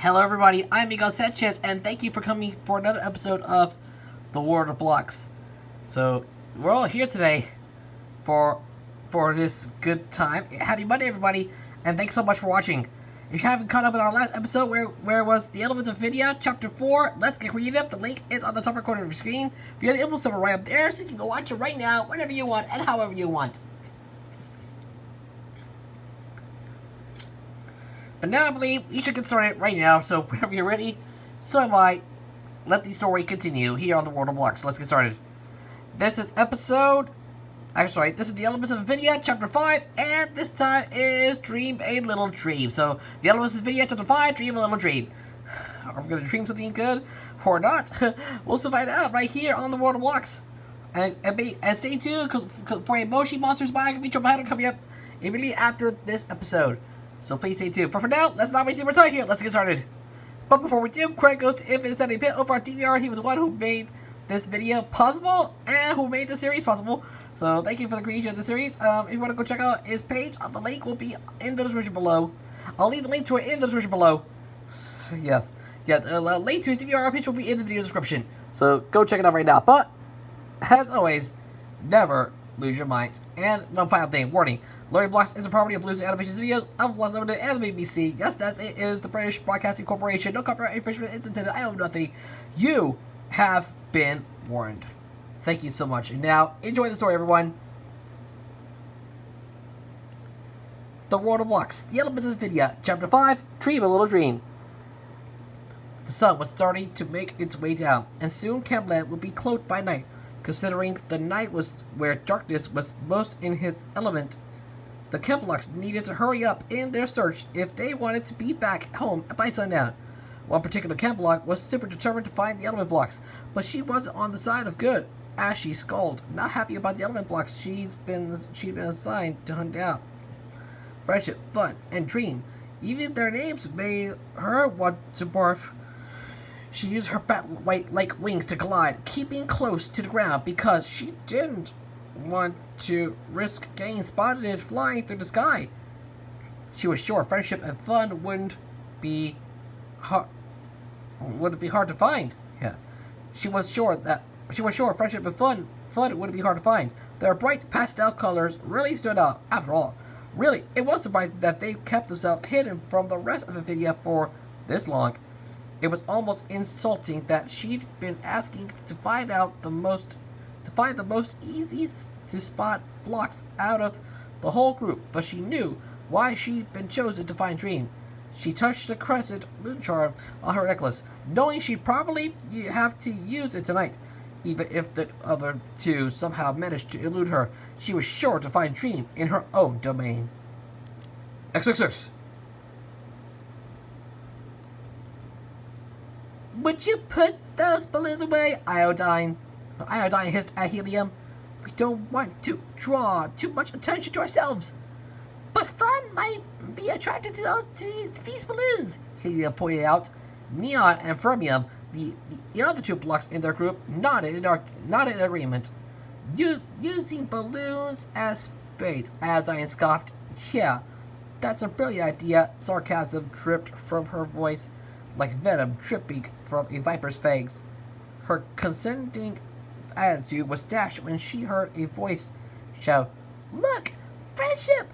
Hello everybody, I'm Miguel Sanchez, and thank you for coming for another episode of The World of Blocks. So, we're all here today for this good time. Happy Monday everybody, and thanks so much for watching. If you haven't caught up in our last episode, where was the Elements of Infinia, Chapter 4, let's get creative. The link is on the top right corner of your screen. You have the info summary right up there, so you can go watch it right now, whenever you want, and however you want. But now I believe we should get started right now, so whenever you're ready, so am I. Let the story continue here on the World of Blocks. Let's get started. This is this is the Elements of Infinia, Chapter 5, and this time is Dream a Little Dream. So, the Elements of Infinia, Chapter 5, Dream a Little Dream. Are we going to dream something good, or not? We'll find out right here on the World of Blocks. And stay tuned, for a Moshi Monsters biography battle coming up immediately after this episode. So please stay tuned. For now, let's not waste any more time here. Let's get started. But before we do, credit goes to Infinite Sandy Pit over on DVR. He was the one who made this video possible and who made the series possible. So thank you for the creation of the series. If you want to go check out his page, the link will be in the description below. I'll leave the link to it in the description below. Yes. Yeah, the link to his DVR page will be in the video description. So go check it out right now. But, as always, never lose your minds. And one final thing, warning. Learning Blocks is a property of Blues Animation Studios of Los Limited and the BBC. Yes, it is the British Broadcasting Corporation. No copyright infringement is intended. I own nothing. You have been warned. Thank you so much. And now, enjoy the story, everyone. The World of Blocks, the Elements of Infinia, Chapter 5, Dream a Little Dream. The sun was starting to make its way down, and soon Campland would be cloaked by night. Considering the night was where darkness was most in his element, the Kemplocks needed to hurry up in their search if they wanted to be back home by sundown. One particular Kemplock was super determined to find the element blocks, but she wasn't on the side of good, as she scolded, not happy about the element blocks she'd been assigned to hunt down. Friendship, Fun, and Dream, even their names made her want to barf. She used her bat-like wings to glide, keeping close to the ground because she didn't want to risk getting spotted flying through the sky. She was sure Friendship and Fun wouldn't be hard to find. Yeah, she was sure Friendship and Fun wouldn't be hard to find. Their bright pastel colors really stood out. After all, really, it was surprising that they kept themselves hidden from the rest of Infinia for this long. It was almost insulting that she'd been asking to find the most easiest to spot blocks out of the whole group, but she knew why she'd been chosen to find Dream. She touched the crescent moon charm on her necklace, knowing she'd probably have to use it tonight. Even if the other two somehow managed to elude her, she was sure to find Dream in her own domain. XXX. Would you put those balloons away, Iodine? Iodine hissed at Helium. We don't want to draw too much attention to ourselves. But Fun might be attracted to these balloons, Helium pointed out. Neon and Fermium, the other two blocks in their group, nodded in agreement. Using balloons as bait, Iodine scoffed. Yeah, that's a brilliant idea. Sarcasm dripped from her voice like venom dripping from a viper's fangs. Her consenting attitude was dashed when she heard a voice shout, Look, Friendship!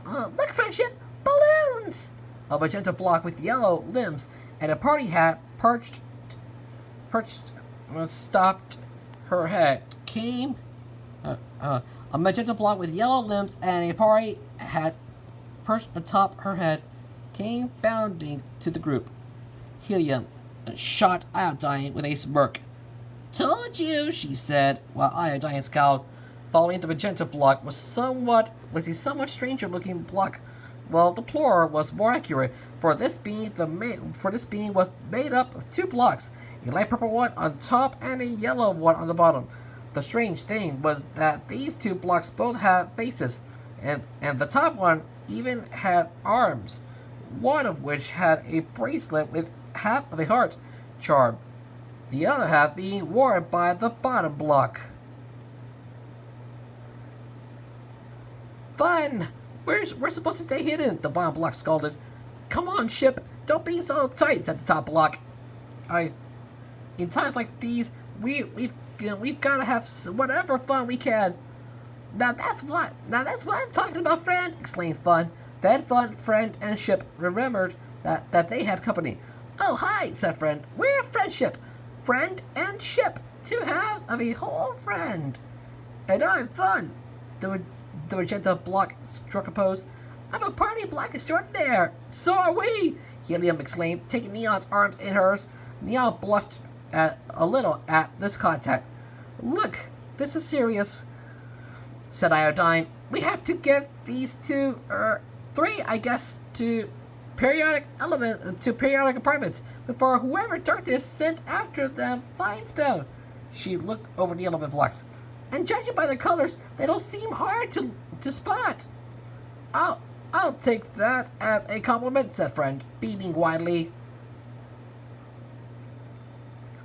Look, Friendship! Balloons! A magenta block with yellow limbs and a party hat stopped her head. A magenta block with yellow limbs and a party hat perched atop her head came bounding to the group. Helium shot Iodine with a smirk. Told you, she said, while Iodine scowled. Following the magenta block was a somewhat stranger-looking block, while the plural was more accurate, for this being was made up of two blocks, a light purple one on top and a yellow one on the bottom. The strange thing was that these two blocks both had faces, and the top one even had arms, one of which had a bracelet with half of a heart charm, the other half being worn by the bottom block. Fun! We're supposed to stay hidden, the bottom block scolded. Come on, ship. Don't be so tight, said the top block. In times like these, we've got to have whatever fun we can. Now that's what I'm talking about, friend, exclaimed Fun. Then Fun, Friend, and Ship remembered that they had company. Oh, hi, said Friend. We're Friendship. Friend and Ship. 2 halves of a whole friend. And I'm Fun. The magenta block struck a pose. I'm a party block extraordinaire. So are we, Helium exclaimed, taking Neon's arms in hers. Neon blushed a little at this contact. Look, this is serious, said Iodine. We have to get these 3, I guess, to periodic apartments before whoever darkness sent after them finds them. She looked over the element blocks. And judging by their colors, they don't seem hard to spot. I'll take that as a compliment, said Friend, beaming widely.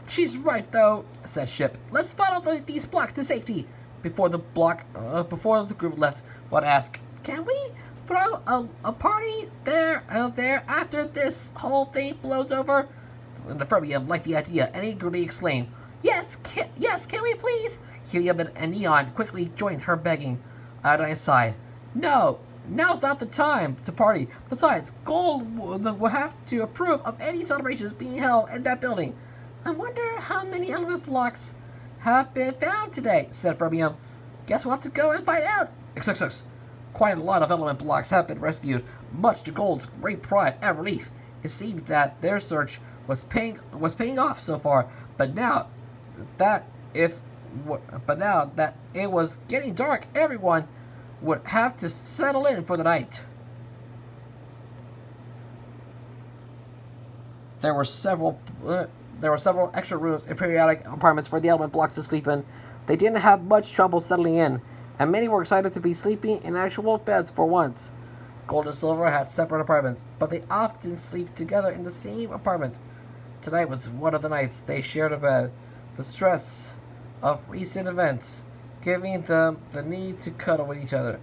She's right, though, said Ship. Let's follow these blocks to safety. Before the group left, Bud asked, "Can we throw a party there after this whole thing blows over?" And the Fermium liked the idea and eagerly exclaimed, Yes, can we please?" Helium and Neon quickly joined her begging. Iodine sighed. No, now's not the time to party. Besides, Gold will have to approve of any celebrations being held in that building. I wonder how many element blocks have been found today, said Fermium. Guess we'll have to go and find out. XXX. Quite a lot of element blocks have been rescued, much to Gold's great pride and relief. It seemed that their search was paying off so far, but now that it was getting dark, everyone would have to settle in for the night. There were several extra rooms in periodic apartments for the element blocks to sleep in. They didn't have much trouble settling in, and many were excited to be sleeping in actual beds for once. Gold and Silver had separate apartments, but they often sleep together in the same apartment. Tonight was one of the nights they shared a bed. The stress of recent events giving them the need to cuddle with each other.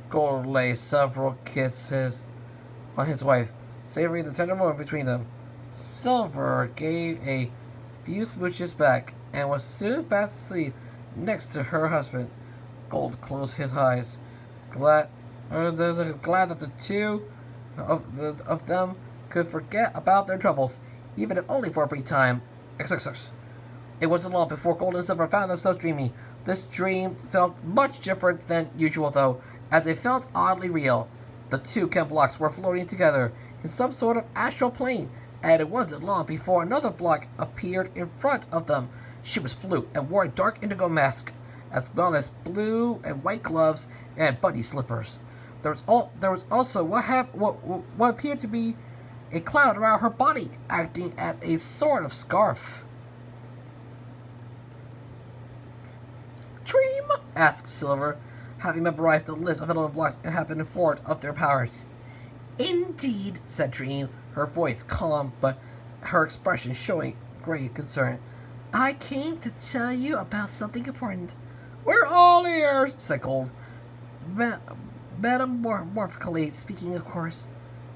Gold lay several kisses on his wife, savoring the tender moment between them. Silver gave a few smooches back and was soon fast asleep next to her husband. Gold closed his eyes, glad that the two of them could forget about their troubles, even if only for a brief time. XXX. It wasn't long before Gold and Silver found themselves dreaming. This dream felt much different than usual, though, as it felt oddly real. The 2 chem blocks were floating together in some sort of astral plane, and it wasn't long before another block appeared in front of them. She was blue and wore a dark indigo mask, as well as blue and white gloves and bunny slippers. There was also what appeared to be a cloud around her body, acting as a sort of scarf. Dream? Asked Silver, having memorized the list of element blocks and had been informed of their powers. Indeed, said Dream, her voice calm but her expression showing great concern. I came to tell you about something important. We're all ears, said Gold. Metamorphically speaking, of course.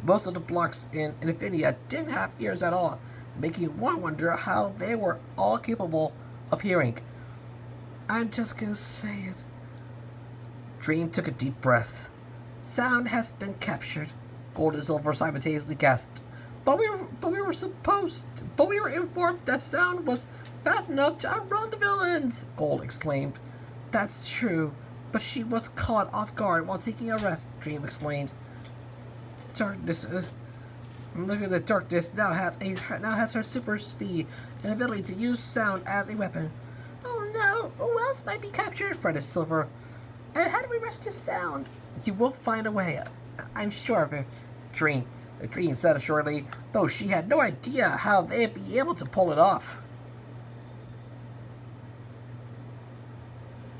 Most of the blocks in Infinia didn't have ears at all, making one wonder how they were all capable of hearing. I'm just gonna say it. Dream took a deep breath. Sound has been captured. Gold and Silver simultaneously gasped. But we were informed that sound was fast enough to outrun the villains, Gold exclaimed. That's true, but she was caught off guard while taking a rest, Dream explained. Look at the darkness now has her super speed and ability to use sound as a weapon. Oh no, who else might be captured? Fretted Silver. And how do we rescue sound? You will find a way, I'm sure of it, Dream said assuredly, though she had no idea how they'd be able to pull it off.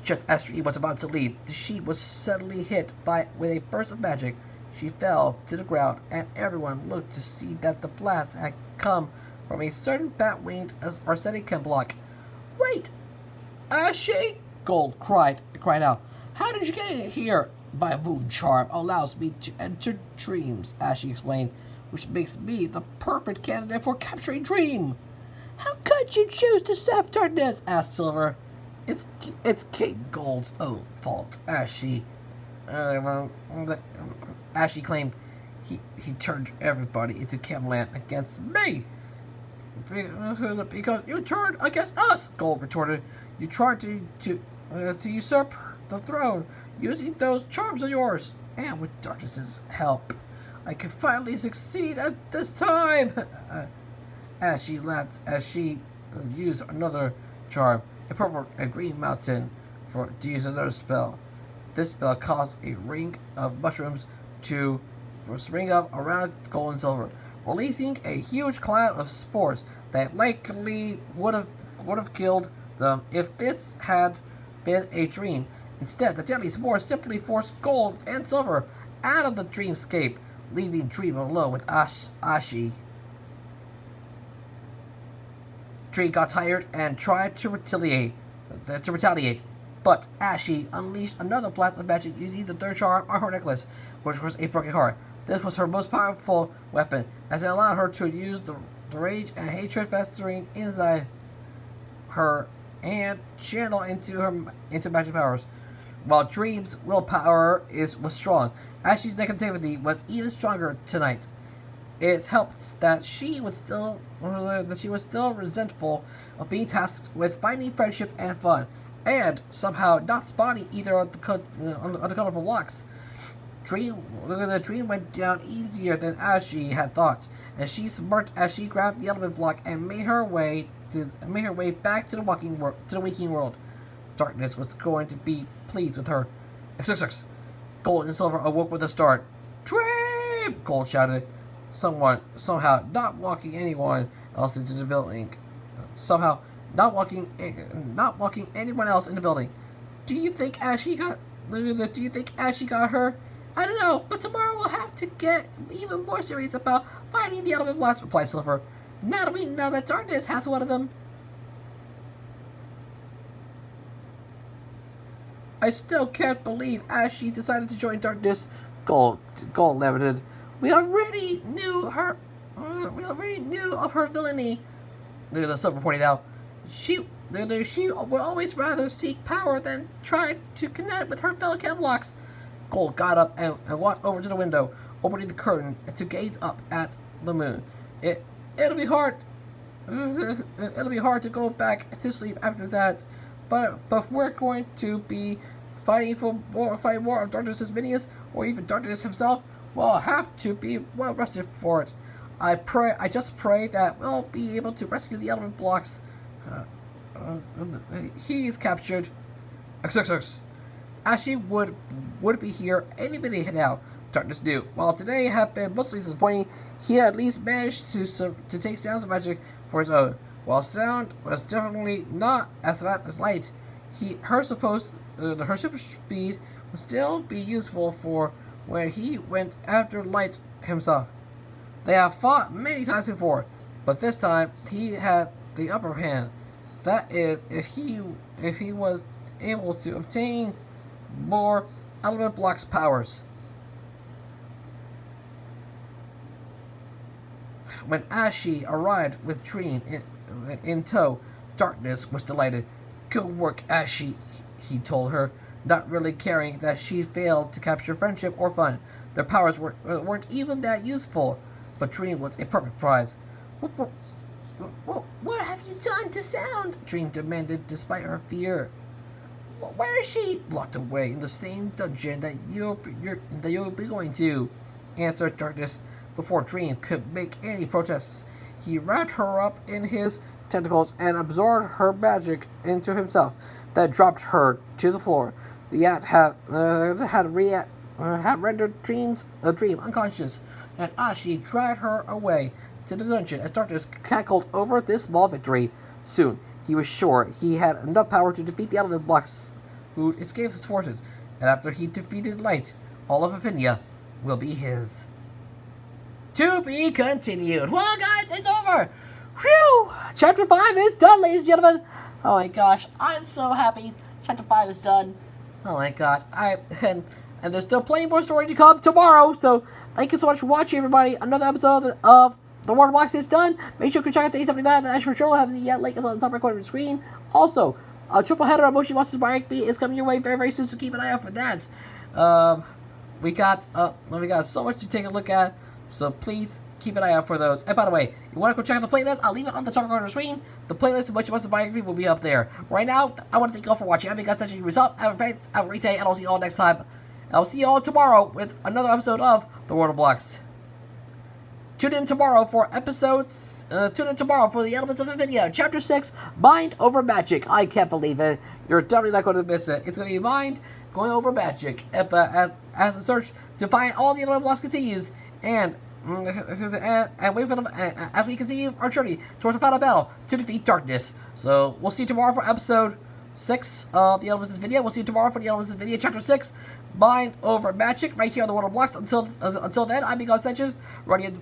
Just as Dream was about to leave, the sheet was suddenly hit with a burst of magic. She fell to the ground, and everyone looked to see that the blast had come from a certain bat-winged arsenic chem block. Wait! She? Gold cried out. How did you get in here? My moon charm allows me to enter dreams, Ashley explained. which makes me the perfect candidate for capturing Dream. How could you choose to serve darkness? Asked Silver. It's King Gold's own fault, Ashy. Ashy claimed he turned everybody into Camelot against me. Because you turned against us, Gold retorted. You tried to usurp the throne using those charms of yours, and with Darkness's help, I can finally succeed at this time. As she laughed, as she used another charm, a green mountain, to use another spell. This spell caused a ring of mushrooms to spring up around Gold and Silver, releasing a huge cloud of spores that likely would have killed them if this had been a dream. Instead, the deadly spores simply forced Gold and Silver out of the dreamscape, leaving Dream alone with Ashi. Dream got tired and tried to retaliate, but Ashi unleashed another blast of magic using the third charm on her necklace, which was a broken heart. This was her most powerful weapon, as it allowed her to use the rage and hatred festering inside her and channel into magic powers. While Dream's willpower was strong, Ashi's negativity was even stronger tonight. It helps that she was still resentful of being tasked with finding friendship and fun, and somehow not spotting either of the colorful locks. The dream went down easier than Ashi had thought, and she smirked as she grabbed the element block and made her way back to the waking world. Darkness was going to be pleased with her. XXX. Gold and Silver awoke with a start. Dream! Gold shouted. Somehow not walking anyone else into the building. Somehow not walking anyone else in the building. Do you think Ashi got her? I don't know, but tomorrow we'll have to get even more serious about finding the element blast, replied Silver. Now that we know that Darkness has one of them. I still can't believe Ashi decided to join Darkness, Gold lamented. We already knew of her villainy. The Silver pointed out. She would always rather seek power than try to connect with her fellow Camelocks. Gold got up and walked over to the window, opening the curtain to gaze up at the moon. It'll be hard to go back to sleep after that, but we're going to be fighting more of Darkness's minions, or even Darkness himself. We'll have to be well rested for it. I just pray that we'll be able to rescue the element blocks. He's captured. XXX. Ashi would be here any minute now, Darkness knew. While today had been mostly disappointing, he had at least managed to take Sound's magic for his own. While Sound was definitely not as fast as Light, her super speed would still be useful for when he went after Light himself. They have fought many times before, but this time he had the upper hand. That is, if he was able to obtain more element blocks powers. When Ashi arrived with Dream in tow, Darkness was delighted. Good work, Ashi, he told her, not really caring that she failed to capture friendship or fun. Their powers weren't even that useful, but Dream was a perfect prize. What have you done to Sound? Dream demanded, despite her fear. Where is she? Locked away in the same dungeon that you'll be going to, answered Darkness. Before Dream could make any protests, he wrapped her up in his tentacles and absorbed her magic into himself. That dropped her to the floor. The act had rendered Dream unconscious, and Ashi dragged her away to the dungeon as Darkness cackled over this small victory. Soon, he was sure he had enough power to defeat the element blocks who escaped his forces, and after he defeated Light, all of Infinia will be his. To be continued. Well, guys, it's over. Whew! Chapter 5 is done, ladies and gentlemen. Oh my gosh, I'm so happy. Chapter 5 is done. Oh my gosh, and there's still plenty more story to come tomorrow, so thank you so much for watching, everybody. Another episode of The World of Blocks is done. Make sure you check out the 879 the National Journal. Haven't seen yet. Link is on the top right corner of the screen. Also, a triple header of Moshi Monsters by Eric B is coming your way very, very soon, so keep an eye out for that. We got so much to take a look at, so please keep an eye out for those. And by the way, you want to go check out the playlist? I'll leave it on the top corner of the screen. The playlist of Moshi Monsters by Eric B will be up there. Right now, I want to thank you all for watching. I've been such a result. Have a great day, and I'll see you all next time. And I'll see you all tomorrow with another episode of The World of Blocks. Tune in tomorrow for episodes. Tune in tomorrow for the Elements of Infinia, Chapter 6, Mind Over Magic. I can't believe it. You're definitely not going to miss it. It's going to be Mind going over Magic as the search to find all the Element Blocks continues, and wait for them as we continue our journey towards the final battle to defeat darkness. So we'll see you tomorrow for episode 6 of the Elements of Infinia. We'll see you tomorrow for the Elements of Infinia, Chapter 6. Mind Over Magic, right here on the World of Blocks. Until then, I'm Miguel Sanchez.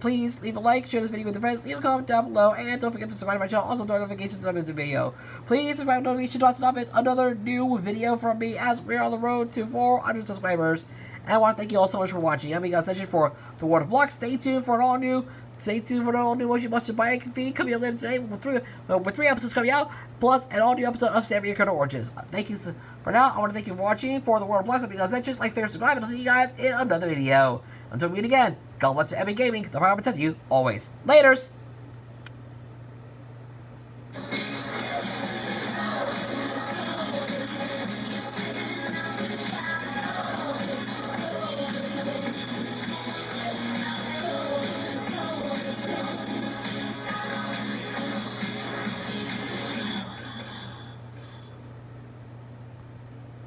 Please leave a like, share this video with your friends, leave a comment down below, and don't forget to subscribe to my channel. Also, turn notifications on the video. Please subscribe to notifications to stop it. Another new video from me as we're on the road to 400 subscribers. And I want to thank you all so much for watching. I'm Miguel Sanchez for the World of Blocks. Stay tuned for an all new Moshi Monsters by Eric B coming out later today with three episodes coming out, plus an all new episode of Sammy and Colonel Oranges. Thank you for now. I want to thank you for watching for the World of Blocks. I'm Miguel Sanchez. Like, favorite, subscribe, and I'll see you guys in another video. Until we meet again, God bless Epic Gaming. The power protect you always. Laters.